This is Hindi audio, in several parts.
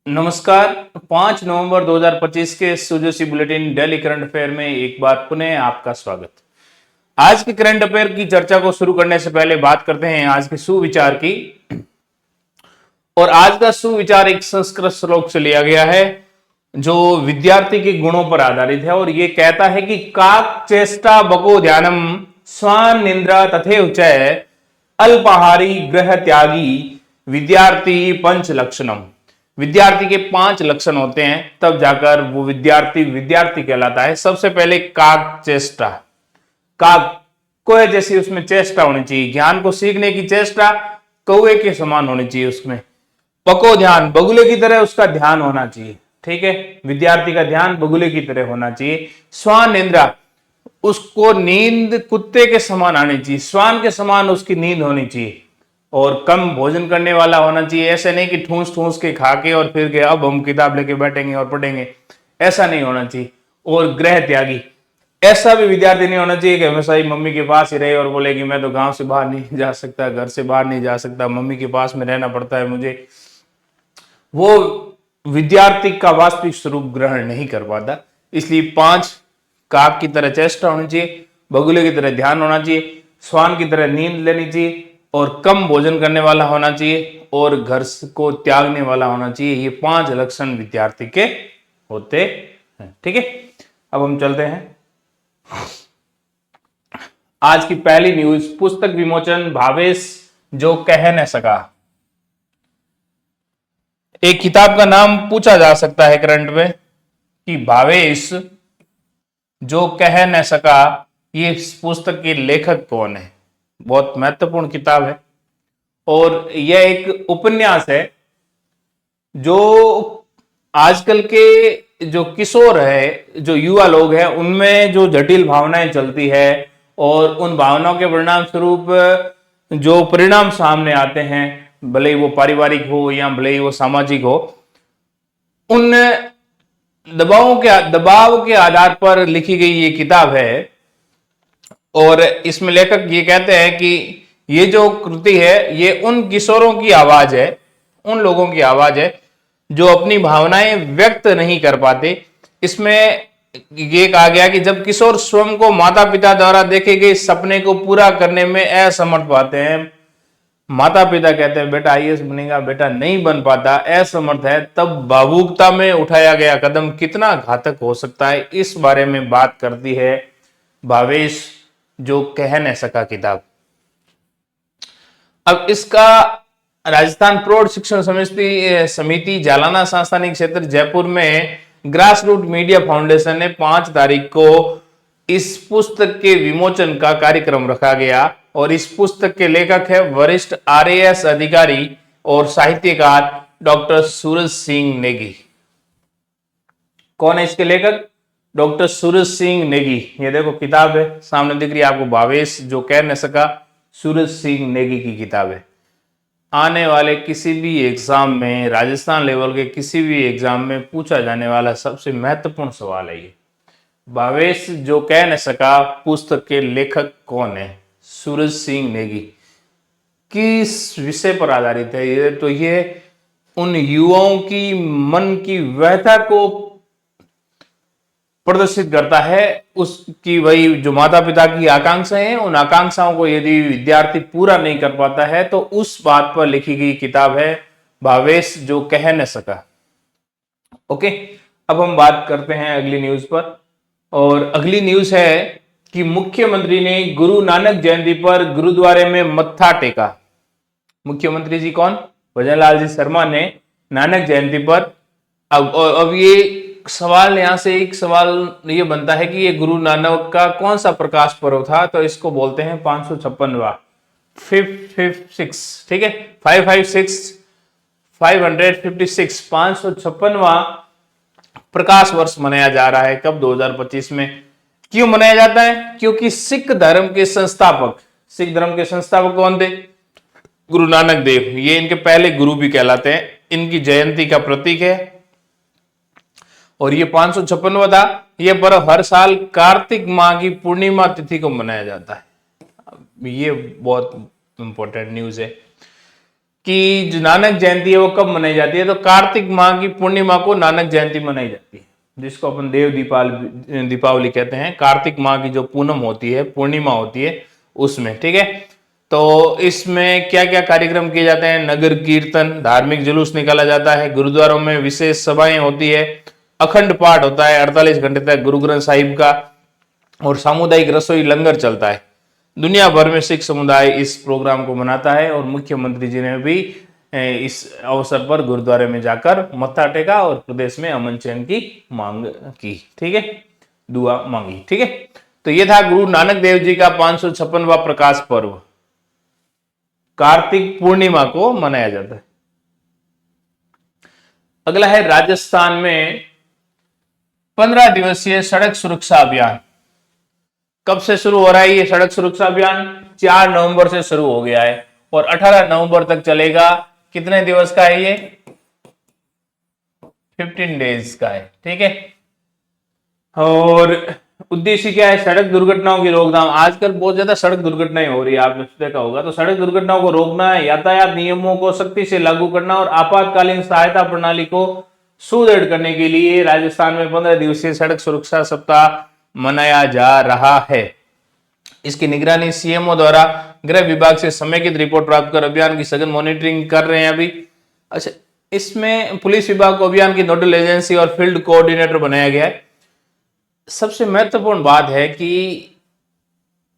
नमस्कार। 5 नवंबर 2025 के सुजोशी बुलेटिन डेली करंट अफेयर में एक बार पुनः आपका स्वागत। आज के करंट अफेयर की चर्चा को शुरू करने से पहले बात करते हैं आज के सुविचार की। और आज का सुविचार एक संस्कृत श्लोक से लिया गया है जो विद्यार्थी के गुणों पर आधारित है और ये कहता है कि काक चेष्टा बको ध्यानम स्वान निंद्रा तथेव च अल्पाहारी ग्रह त्यागी विद्यार्थी पंच लक्षणम। विद्यार्थी के 5 लक्षण होते हैं तब जाकर वो विद्यार्थी कहलाता है। सबसे पहले काक चेष्टा, काक कोए जैसी उसमें चेष्टा होनी चाहिए, ज्ञान को सीखने की चेष्टा कौए के समान होनी चाहिए उसमें। पको ध्यान, बगुले की तरह उसका ध्यान होना चाहिए। ठीक है, विद्यार्थी का ध्यान बगुले की तरह होना चाहिए। स्वान निंद्रा, उसको नींद कुत्ते के समान आनी चाहिए, श्वान के समान उसकी नींद होनी चाहिए। और कम भोजन करने वाला होना चाहिए, ऐसे नहीं कि ठूस ठूस के खा के और फिर के अब हम किताब लेके बैठेंगे और पढ़ेंगे, ऐसा नहीं होना चाहिए। और ग्रह त्यागी, ऐसा भी विद्यार्थी नहीं होना चाहिए कि हमेशा ही मम्मी के पास ही रहे और बोले कि मैं तो गांव से बाहर नहीं जा सकता, घर से बाहर नहीं जा सकता, मम्मी के पास में रहना पड़ता है मुझे। वो विद्यार्थी का वास्तविक स्वरूप ग्रहण नहीं कर पाता। इसलिए 5 काक की तरह चेष्टा होनी चाहिए, बगुले की तरह ध्यान होना चाहिए, श्वान की तरह नींद लेनी चाहिए और कम भोजन करने वाला होना चाहिए और घर को त्यागने वाला होना चाहिए। ये 5 लक्षण विद्यार्थी के होते हैं। ठीक है, अब हम चलते हैं आज की पहली न्यूज। पुस्तक विमोचन भावेश जो कह न सका। एक किताब का नाम पूछा जा सकता है करंट में कि भावेश जो कह न सका, ये पुस्तक के लेखक कौन है। बहुत महत्वपूर्ण किताब है और यह एक उपन्यास है जो आजकल के जो किशोर है, जो युवा लोग हैं, उनमें जो जटिल भावनाएं चलती है और उन भावनाओं के परिणाम स्वरूप जो परिणाम सामने आते हैं, भले ही वो पारिवारिक हो या भले ही वो सामाजिक हो, उन दबाव के आधार पर लिखी गई ये किताब है। और इसमें लेखक ये कहते हैं कि ये जो कृति है ये उन किशोरों की आवाज है, उन लोगों की आवाज है जो अपनी भावनाएं व्यक्त नहीं कर पाते। इसमें ये कहा गया कि जब किशोर स्वयं को माता पिता द्वारा देखे गए सपने को पूरा करने में असमर्थ पाते हैं, माता पिता कहते हैं बेटा आईएएस बनेगा, बेटा नहीं बन पाता, असमर्थ है, तब भावुकता में उठाया गया कदम कितना घातक हो सकता है, इस बारे में बात करती है भावेश जो कह न सका किताब। अब इसका राजस्थान प्रौढ़ शिक्षण समिति जालाना संस्थानिक क्षेत्र जयपुर में ग्रास रूट मीडिया फाउंडेशन ने 5 तारीख को इस पुस्तक के विमोचन का कार्यक्रम रखा गया और इस पुस्तक के लेखक है वरिष्ठ आरएएस अधिकारी और साहित्यकार डॉक्टर सूरज सिंह नेगी। कौन है इसके लेखक? डॉक्टर सूरज सिंह नेगी। ये देखो किताब है सामने दिख रही है आपको, भावेश जो कह न सका, सूरज सिंह नेगी की किताब है। आने वाले किसी भी एग्जाम में, राजस्थान लेवल के किसी भी एग्जाम में पूछा जाने वाला सबसे महत्वपूर्ण सवाल है ये, भावेश जो कह न सका पुस्तक के लेखक कौन है? सूरज सिंह नेगी। किस विषय पर आधारित है ये? तो ये उन युवाओं की मन की व्यथा को प्रदर्शित करता है, उसकी वही जो माता पिता की आकांक्षाएं हैं, उन आकांक्षाओं को यदि विद्यार्थी पूरा नहीं कर पाता है तो उस बात पर लिखी गई किताब है भावेश जो कह न सका। ओके, अब हम बात करते हैं अगली न्यूज पर। और अगली न्यूज है कि मुख्यमंत्री ने गुरु नानक जयंती पर गुरुद्वारे में मत्था टेका। मुख्यमंत्री जी कौन? भजनलाल जी शर्मा ने नानक जयंती पर अब ये सवाल, यहां से एक सवाल ये बनता है कि ये गुरु नानक का कौन सा प्रकाश पर्व था? तो इसको बोलते हैं 556वां, 556, ठीक है, 556वां प्रकाश वर्ष मनाया जा रहा है। कब? 2025 में। क्यों मनाया जाता है? क्योंकि सिख धर्म के संस्थापक कौन थे? गुरु नानक देव। ये इनके पहले गुरु भी कहलाते हैं। इनकी जयंती का प्रतीक है और ये 556वां था। यह पर्व हर साल कार्तिक माह की पूर्णिमा तिथि को मनाया जाता है। ये बहुत इंपॉर्टेंट न्यूज है। कि जो नानक जयंती है वो कब मनाई जाती है, तो कार्तिक माह की पूर्णिमा को नानक जयंती मनाई जाती है, जिसको अपन देव दीपावली कहते हैं। कार्तिक माह की जो पूनम होती है, पूर्णिमा होती है उसमें, ठीक है। तो इसमें क्या क्या कार्यक्रम किए जाते हैं, नगर कीर्तन, धार्मिक जुलूस निकाला जाता है, गुरुद्वारों में विशेष सभाएं होती है, अखंड पाठ होता है 48 घंटे तक गुरु ग्रंथ साहिब का, और सामुदायिक रसोई लंगर चलता है। दुनिया भर में सिख समुदाय इस प्रोग्राम को मनाता है और मुख्यमंत्री जी ने भी इस अवसर पर गुरुद्वारे में जाकर मत्था टेका और प्रदेश में अमन चैन की मांग की, ठीक है, दुआ मांगी, ठीक है। तो ये था गुरु नानक देव जी का 556वां प्रकाश पर्व, कार्तिक पूर्णिमा को मनाया जाता है। अगला है राजस्थान में 15 दिवसीय सड़क सुरक्षा अभियान। कब से शुरू हो रहा है ये सड़क सुरक्षा अभियान? 4 नवंबर से शुरू हो गया है और 18 नवंबर तक चलेगा। कितने दिवस का है ये? 15 डेज का है, ठीक है। और उद्देश्य क्या है? सड़क दुर्घटनाओं की रोकथाम। आजकल बहुत ज्यादा सड़क दुर्घटनाएं हो रही है, आपने देखा होगा। तो सड़क दुर्घटनाओं को रोकना है, यातायात नियमों को सख्ती से लागू करना और आपातकालीन सहायता प्रणाली को सुदृढ़ करने के लिए राजस्थान में 15 दिवसीय सड़क सुरक्षा सप्ताह मनाया जा रहा है। इसकी निगरानी सीएमओ द्वारा गृह विभाग से समेकित रिपोर्ट प्राप्त कर अभियान की सघन मॉनिटरिंग कर रहे हैं अभी। अच्छा, इसमें पुलिस विभाग को अभियान की नोडल एजेंसी और फील्ड कोऑर्डिनेटर बनाया गया है। सबसे महत्वपूर्ण बात है कि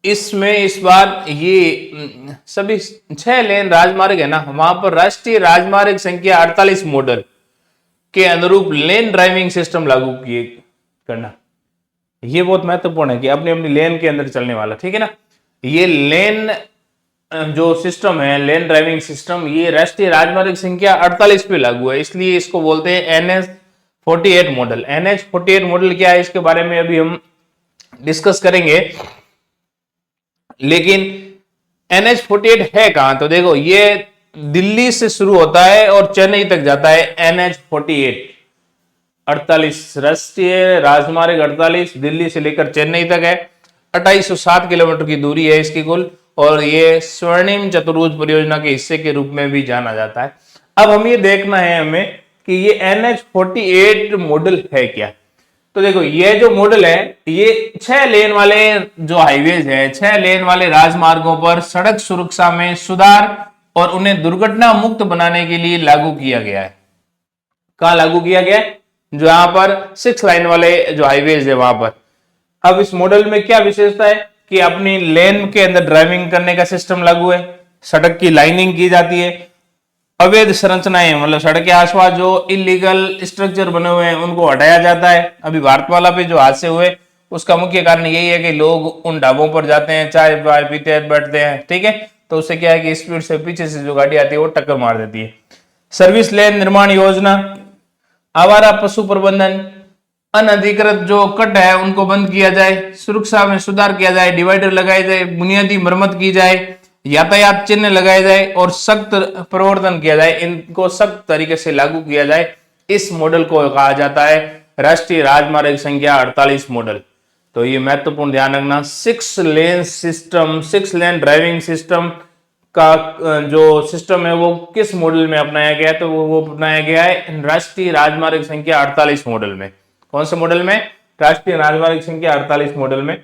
इसमें इस बार ये सभी 6 लेन राजमार्ग है ना, वहां पर राष्ट्रीय राजमार्ग संख्या 48 मॉडल के अनुरूप लेन ड्राइविंग सिस्टम लागू किए करना। ये बहुत महत्वपूर्ण है कि अपनी अपनी लेन के अंदर चलने वाला, ठीक है ना। ये लेन जो सिस्टम है, लेन ड्राइविंग सिस्टम, ये राष्ट्रीय राजमार्ग संख्या 48 पे लागू है, इसलिए इसको बोलते हैं NH48 मॉडल। NH48 मॉडल क्या है, इसके बारे में अभी हम डिस्कस करेंगे। लेकिन NH48 है कहां? तो देखो, ये दिल्ली से शुरू होता है और चेन्नई तक जाता है। NH48 48 राष्ट्रीय राजमार्ग 48 दिल्ली से लेकर चेन्नई तक है। 2807 किलोमीटर की दूरी है इसकी कुल, और ये स्वर्णिम चतुर्भुज परियोजना के हिस्से के रूप में भी जाना जाता है। अब हम ये देखना है हमें कि ये NH48 मॉडल है क्या। तो देखो, ये जो मॉडल है, ये 6 लेन वाले जो हाईवेज है, 6 लेन वाले राजमार्गों पर सड़क सुरक्षा में सुधार और उन्हें दुर्घटना मुक्त बनाने के लिए लागू किया गया है। कहां लागू किया गया है? जो यहां पर 6 लाइन वाले जो हाईवेज है वहां पर। अब इस मॉडल में क्या विशेषता है कि अपनी लेन के अंदर ड्राइविंग करने का सिस्टम लागू है, सड़क की लाइनिंग की जाती है, अवैध संरचनाएं मतलब सड़क के आसपास जो इलीगल स्ट्रक्चर बने हुए हैं उनको हटाया जाता है। अभी भारतमाला पे जो हादसे हुए उसका मुख्य कारण यही है कि लोग उन ढाबों पर जाते हैं, चाय पीते हैं, बैठते हैं, ठीक है। तो उससे क्या है कि स्पीड से पीछे से जो गाड़ी आती है वो टक्कर मार देती है। सर्विस लेन निर्माण योजना, आवारा पशु प्रबंधन, अनधिकृत जो कट है उनको बंद किया जाए, सुरक्षा में सुधार किया जाए, डिवाइडर लगाए जाए, बुनियादी मरम्मत की जाए, यातायात चिन्ह लगाए जाए और सख्त प्रवर्तन किया जाए। इनको सख्त तरीके से लागू किया जाए। इस मॉडल को कहा जाता है राष्ट्रीय राजमार्ग संख्या 48 मॉडल। तो ये महत्वपूर्ण ध्यान रखना, 6 लेन सिस्टम, 6 लेन ड्राइविंग सिस्टम का जो सिस्टम है वो किस मॉडल में अपनाया गया है? तो वो अपनाया गया है राष्ट्रीय राजमार्ग संख्या 48 मॉडल में। कौन से मॉडल में? राष्ट्रीय राजमार्ग संख्या 48 मॉडल में।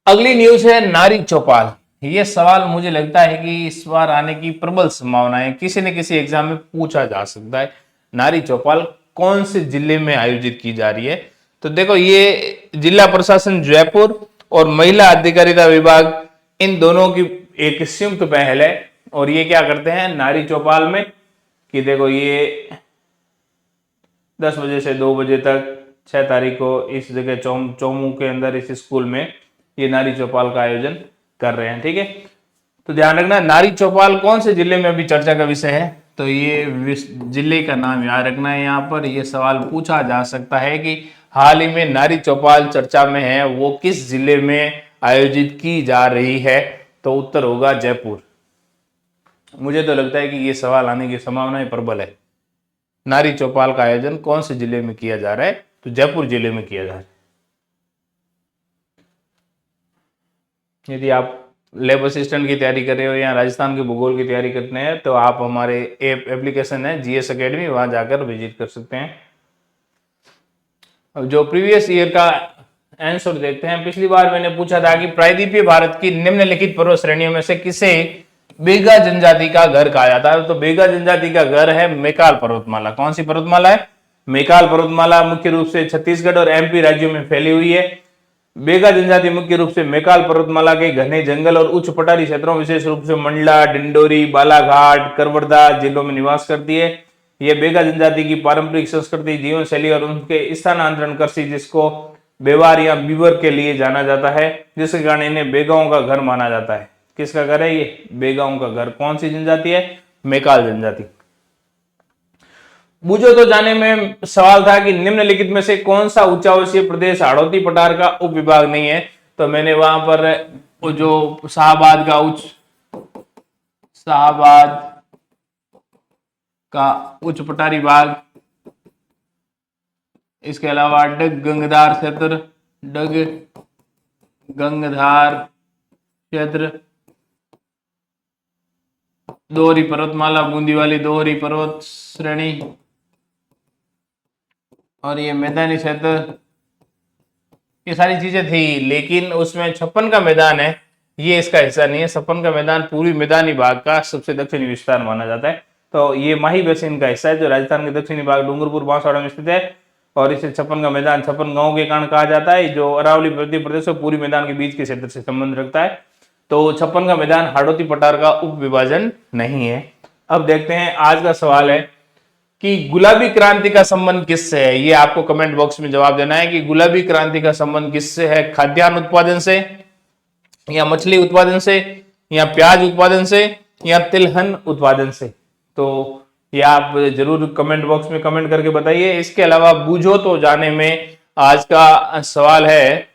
अगली न्यूज है नारी चौपाल। ये सवाल मुझे लगता है कि इस बार आने की प्रबल संभावना है, किसी न किसी एग्जाम में पूछा जा सकता है। नारी चौपाल कौन से जिले में आयोजित की जा रही है? तो देखो, ये जिला प्रशासन जयपुर और महिला अधिकारिता विभाग, इन दोनों की एक संयुक्त पहल है। और ये क्या करते हैं नारी चौपाल में कि देखो, ये 10 बजे से 2 बजे तक 6 तारीख को इस जगह चौमू के अंदर इस स्कूल में ये नारी चौपाल का आयोजन कर रहे हैं, ठीक है। तो ध्यान रखना, नारी चौपाल कौन से जिले में अभी चर्चा का विषय है, तो ये जिले का नाम याद रखना है। यहाँ पर ये सवाल पूछा जा सकता है कि हाल ही में नारी चौपाल चर्चा में है, वो किस जिले में आयोजित की जा रही है? तो उत्तर होगा जयपुर। मुझे तो लगता है कि ये सवाल आने की संभावनाएं प्रबल है। नारी चौपाल का आयोजन कौन से जिले में किया जा रहा है? तो जयपुर जिले में किया जा रहा है। यदि आप लैब असिस्टेंट की तैयारी कर रहे हो या राजस्थान के भूगोल की तैयारी करते हैं तो आप हमारे एप्लीकेशन है जीएस एकेडमी, वहां जाकर विजिट कर सकते हैं। अब जो प्रीवियस ईयर का आंसर देखते हैं। पिछली बार मैंने पूछा था कि प्रायद्वीपीय भारत की निम्नलिखित पर्वत श्रेणियों में से किसे बेगा जनजाति का घर कहा जाता है? तो बेगा जनजाति का घर है मैकाल पर्वतमाला। कौन सी पर्वतमाला है? मैकाल पर्वतमाला मुख्य रूप से छत्तीसगढ़ और एमपी राज्यों में फैली हुई है। बेगा जनजाति मुख्य रूप से मैकाल पर्वतमाला के घने जंगल और उच्च पठारी क्षेत्रों, विशेष रूप से मंडला, डिंडोरी, बालाघाट, करवरदा जिलों में निवास करती है। यह बेगा जनजाति की पारंपरिक संस्कृति, जीवन शैली और उनके स्थानांतरण कृषि, जिसको बेवार या बीवर के लिए जाना जाता है, जिसके कारण इन्हें बेगाओं का घर माना जाता है। किसका घर है ये? बेगाओं का घर। कौन सी जनजाति है? मैकाल जनजाति। बूझो तो जाने में सवाल था कि निम्नलिखित में से कौन सा उच्चावशीय प्रदेश हाड़ौती पठार का उपविभाग नहीं है? तो मैंने वहां पर जो शाहबाद का उच्च पठारी भाग, इसके अलावा डग गंगधार क्षेत्र, दोहरी पर्वतमाला, बूंदी वाली दोहरी पर्वत श्रेणी और ये मैदानी क्षेत्र, ये सारी चीजें थी। लेकिन उसमें 56 का मैदान है, ये इसका हिस्सा नहीं है। 56 का मैदान पूर्वी मैदानी भाग का सबसे दक्षिणी विस्तार माना जाता है। तो ये माही बेसिन का हिस्सा है जो राजस्थान के दक्षिणी भाग डूंगरपुर बांसवाड़ा में स्थित है। और इसे 56 का मैदान 56 गांव के कारण कहा जाता है, जो अरावली मध्य प्रदेश और पूरी मैदान के बीच के क्षेत्र से संबंध रखता है। तो 56 का मैदान हाड़ौती पठार का उप विभाजन नहीं है। अब देखते हैं आज का सवाल है कि गुलाबी क्रांति का संबंध किससे है? ये आपको कमेंट बॉक्स में जवाब देना है कि गुलाबी क्रांति का संबंध किससे है? खाद्यान्न उत्पादन से, या मछली उत्पादन से, या प्याज उत्पादन से, या तिलहन उत्पादन से? तो ये आप जरूर कमेंट बॉक्स में कमेंट करके बताइए। इसके अलावा बूझो तो जाने में आज का सवाल है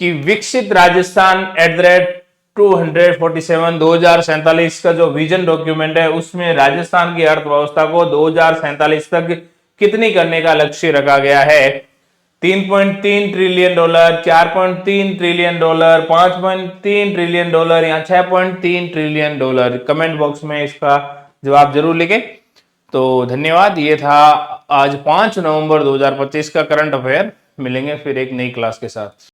कि विकसित राजस्थान @247 2047 का जो विजन डॉक्यूमेंट है, उसमें राजस्थान की अर्थव्यवस्था को 2047 तक कितनी करने का लक्ष्य रखा गया है? 3.3 trillion dollar, 4.3 trillion dollar, 5.3 trillion dollar या 6.3 ट्रिलियन डॉलर? कमेंट बॉक्स में इसका जवाब जरूर लिखें। तो धन्यवाद। ये था आज 5 नवंबर 2025 का करंट अफेयर। मिलेंगे फिर एक नई क्लास के साथ।